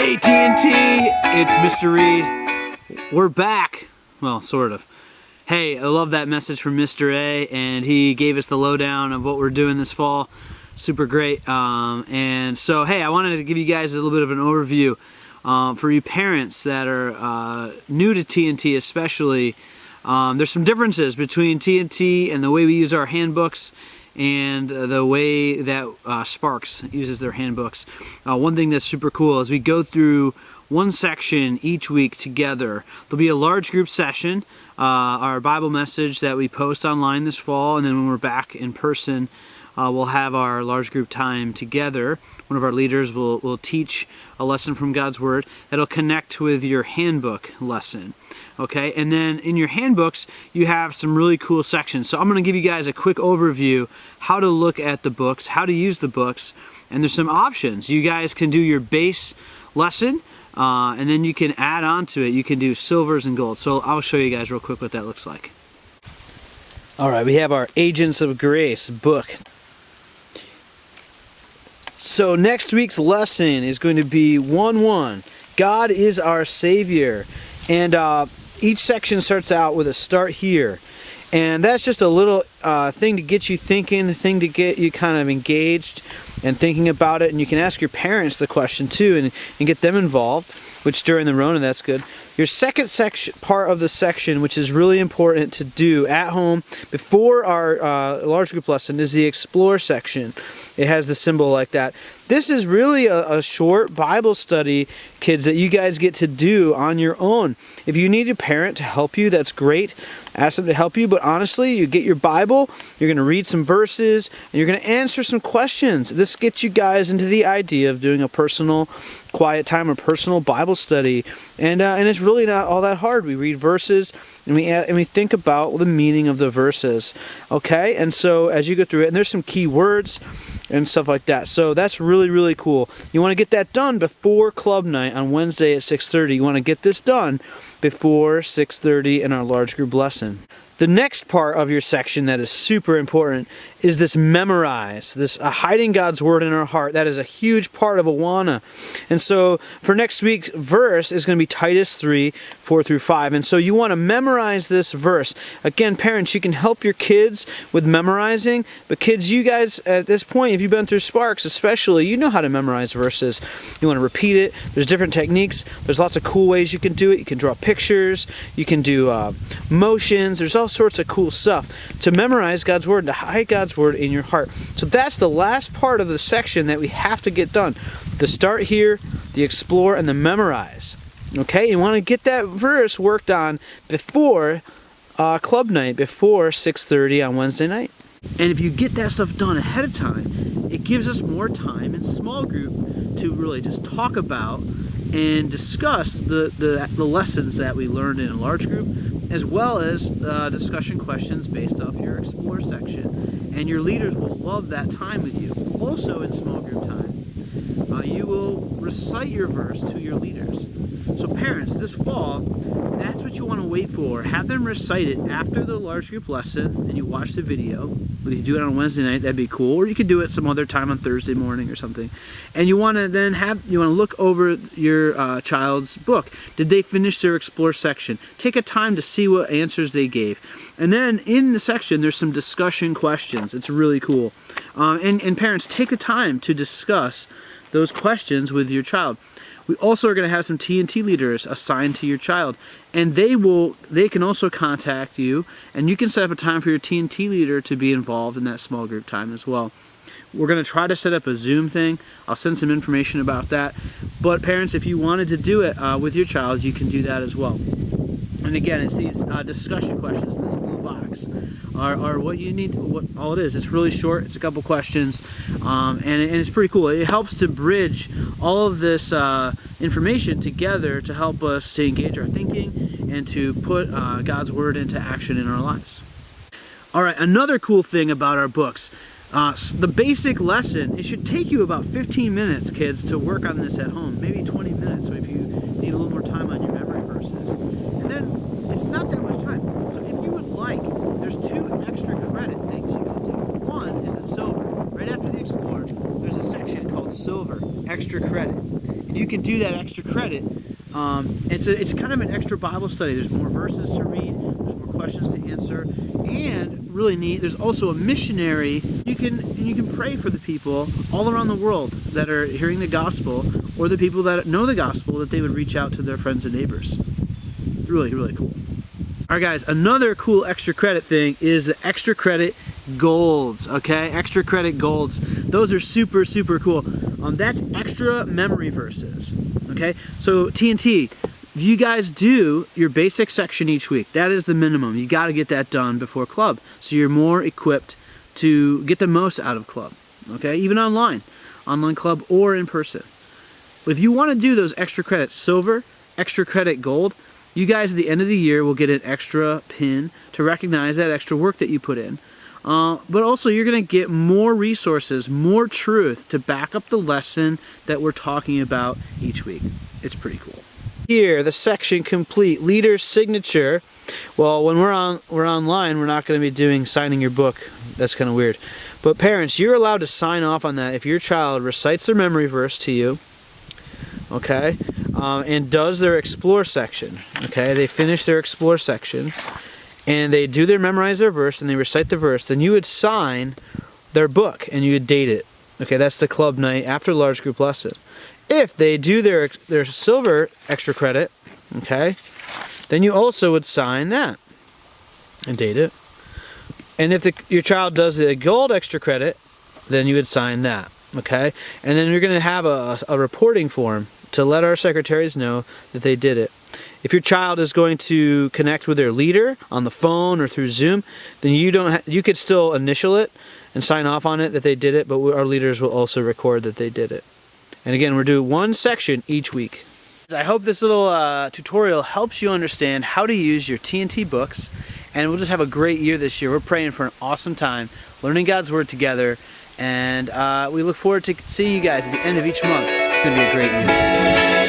Hey TNT, it's Mr. Reed. We're back. Well, sort of. Hey, I love that message from Mr. A, and he gave us the lowdown of what we're doing this fall. Super great. And so, hey, I wanted to give you guys a little bit of an overview for you parents that are new to TNT especially. There's some differences between TNT and the way we use our handbooks and the way that Sparks uses their handbooks. One thing that's super cool is we go through one section each week together. There'll be a large group session, our Bible message that we post online this fall, and then when we're back in person, we'll have our large group time together. One of our leaders will teach a lesson from God's Word that'll connect with your handbook lesson. Okay, and then in your handbooks, you have some really cool sections. So I'm going to give you guys a quick overview, how to look at the books, how to use the books, and there's some options. You guys can do your base lesson, and then you can add on to it. You can do silvers and gold. So I'll show you guys real quick what that looks like. All right, we have our Agents of Grace book. So next week's lesson is going to be 1:1. God is our Savior. And each section starts out with a start here. And that's just a little thing to get you thinking, a thing to get you kind of engaged and thinking about it. And you can ask your parents the question too and get them involved, which during the Rona, that's good. Your second section, part of the section, which is really important to do at home before our large group lesson, is the Explore section. It has the symbol like that. This is really a short Bible study, kids, that you guys get to do on your own. If you need a parent to help you, that's great. Ask them to help you, but honestly, you get your Bible, you're going to read some verses, and you're going to answer some questions. This gets you guys into the idea of doing a personal quiet time, a personal Bible study, and it's really not all that hard. We read verses, and we think about the meaning of the verses, okay? And so as you go through it, and there's some key words and stuff like that. So that's really, really cool. You want to get that done before club night on Wednesday at 6:30. You want to get this done before 6:30 in our large group lesson. The next part of your section that is super important is this memorize, this hiding God's Word in our heart. That is a huge part of Awana. And so for next week's verse is going to be Titus 3:4-5. And so you want to memorize this verse. Again, parents, you can help your kids with memorizing, but kids, you guys at this point, if you've been through Sparks especially, you know how to memorize verses. You want to repeat it. There's different techniques. There's lots of cool ways you can do it. You can draw pictures. You can do motions. There's all sorts of cool stuff to memorize God's Word, to hide God's Word in your heart. So that's the last part of the section that we have to get done. The start here, the explore, and the memorize. Okay, you want to get that verse worked on before club night, before 6:30 on Wednesday night. And if you get that stuff done ahead of time, it gives us more time in small group to really just talk about and discuss the lessons that we learned in a large group, as well as discussion questions based off your Explore section. And your leaders will love that time with you. Also in small group time, you will recite your verse to your leaders. So parents, this fall, that's what you want to wait for. Have them recite it after the large group lesson, and you watch the video. Whether you do it on Wednesday night, that'd be cool, or you could do it some other time on Thursday morning or something. And you want to then look over your child's book. Did they finish their Explore section? Take a time to see what answers they gave. And then in the section, there's some discussion questions. It's really cool. And parents, take the time to discuss those questions with your child. We also are going to have some TNT leaders assigned to your child, and they can also contact you, and you can set up a time for your TNT leader to be involved in that small group time as well. We're going to try to set up a Zoom thing. I'll send some information about that. But parents, if you wanted to do it with your child, you can do that as well. And again, it's these discussion questions in this blue box are what you need. All it is. It's really short. It's a couple questions, and it's pretty cool. It helps to bridge all of this information together to help us to engage our thinking and to put God's Word into action in our lives. All right, another cool thing about our books. The basic lesson, it should take you about 15 minutes, kids, to work on this at home. Maybe 20 minutes, so if you need a little more time on your memory verses. And then, it's not that much time. So if you would like, there's 2 extra credit things you can do. One is the silver. Right after the Explore, there's a section called Silver, extra credit. and you can do that extra credit. It's kind of an extra Bible study. There's more verses to read, there's more questions to answer, and really neat, there's also a missionary. You can pray for the people all around the world that are hearing the gospel, or the people that know the gospel, that they would reach out to their friends and neighbors. Really, really cool. All right, guys, another cool extra credit thing is the extra credit golds, okay? Extra credit golds. Those are super, super cool. That's extra memory verses, okay? So TNT, you guys do your basic section each week. That is the minimum. You got to get that done before club, so you're more equipped to get the most out of club, okay? Even online club or in person. But if you want to do those extra credit silver, extra credit gold, you guys at the end of the year will get an extra pin to recognize that extra work that you put in. But also you're going to get more resources, more truth to back up the lesson that we're talking about each week. It's pretty cool. Here, the section complete, leader's signature. Well, when we're online, we're not going to be doing signing your book. That's kind of weird. But parents, you're allowed to sign off on that if your child recites their memory verse to you, okay, and does their explore section, okay, they finish their explore section, and they do memorize their verse, and they recite the verse, then you would sign their book, and you would date it, okay, that's the club night after large group lesson. If they do their silver extra credit, okay, then you also would sign that, and date it. And if your child does the gold extra credit, then you would sign that, okay, and then you're going to have a reporting form to let our secretaries know that they did it. If your child is going to connect with their leader on the phone or through Zoom, then you could still initial it and sign off on it that they did it, but our leaders will also record that they did it. And again, we're doing one section each week. I hope this little tutorial helps you understand how to use your TNT books, and we'll just have a great year this year. We're praying for an awesome time, learning God's Word together, and we look forward to seeing you guys at the end of each month. It's going to be a great year.